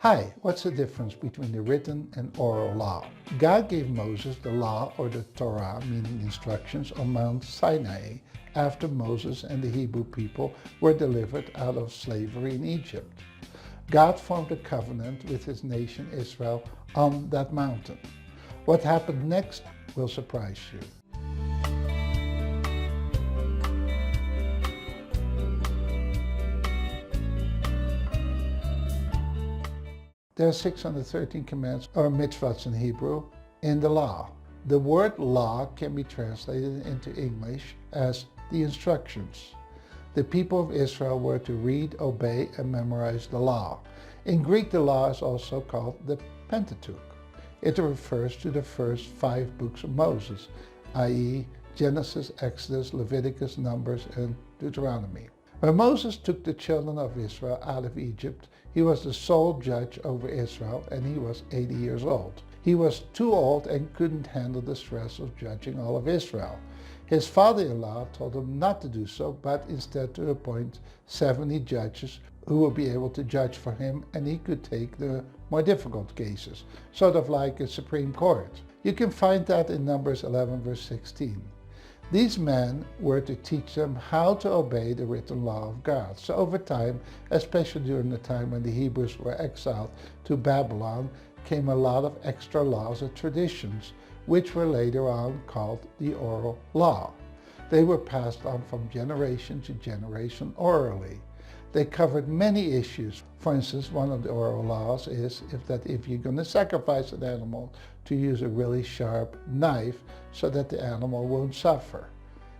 Hi, what's the difference between the written and oral law? God gave Moses the law or the Torah, meaning instructions, on Mount Sinai after Moses and the Hebrew people were delivered out of slavery in Egypt. God formed a covenant with his nation Israel on that mountain. What happened next will surprise you. There are 613 commands, or mitzvahs in Hebrew, in the law. The word law can be translated into English as the instructions. The people of Israel were to read, obey, and memorize the law. In Greek, the law is also called the Pentateuch. It refers to the first 5 books of Moses, i.e. Genesis, Exodus, Leviticus, Numbers, and Deuteronomy. When Moses took the children of Israel out of Egypt, he was the sole judge over Israel, and he was 80 years old. He was too old and couldn't handle the stress of judging all of Israel. His father-in-law told him not to do so, but instead to appoint 70 judges who would be able to judge for him, and he could take the more difficult cases, sort of like a Supreme Court. You can find that in Numbers 11, verse 16. These men were to teach them how to obey the written law of God. So over time, especially during the time when the Hebrews were exiled to Babylon, came a lot of extra laws and traditions, which were later on called the oral law. They were passed on from generation to generation orally. They covered many issues. For instance, one of the oral laws is if you're going to sacrifice an animal, to use a really sharp knife so that the animal won't suffer.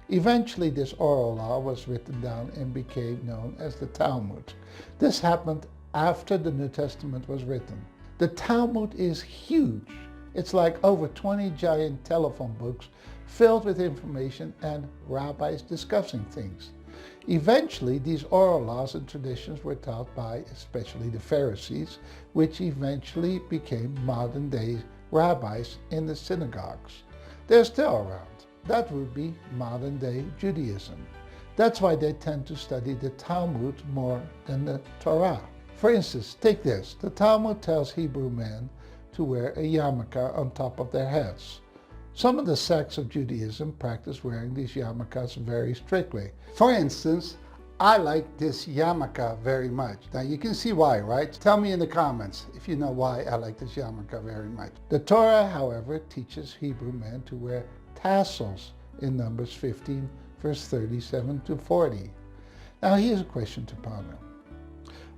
Eventually, this oral law was written down and became known as the Talmud. This happened after the New Testament was written. The Talmud is huge. It's like over 20 giant telephone books filled with information and rabbis discussing things. Eventually, these oral laws and traditions were taught by especially the Pharisees, which eventually became modern-day rabbis in the synagogues. They're still around. That would be modern-day Judaism. That's why they tend to study the Talmud more than the Torah. For instance, take this. The Talmud tells Hebrew men to wear a yarmulke on top of their heads. Some of the sects of Judaism practice wearing these yarmulkes very strictly. For instance, I like this yarmulke very much. Now you can see why, right? Tell me in the comments if you know why I like this yarmulke very much. The Torah, however, teaches Hebrew men to wear tassels in Numbers 15, verse 37 to 40. Now here's a question to ponder.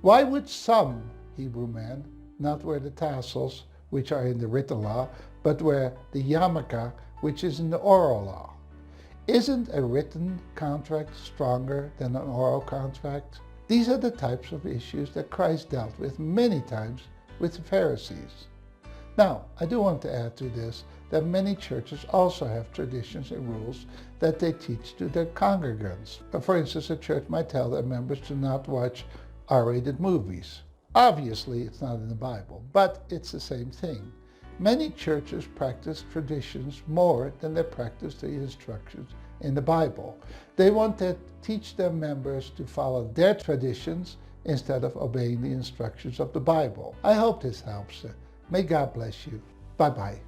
Why would some Hebrew men not wear the tassels, which are in the written law, but wear the yarmulke, which is in the oral law? Isn't a written contract stronger than an oral contract? These are the types of issues that Christ dealt with many times with the Pharisees. Now, I do want to add to this that many churches also have traditions and rules that they teach to their congregants. For instance, a church might tell their members to not watch R-rated movies. Obviously, it's not in the Bible, but it's the same thing. Many churches practice traditions more than they practice the instructions in the Bible. They want to teach their members to follow their traditions instead of obeying the instructions of the Bible. I hope this helps. May God bless you. Bye-bye.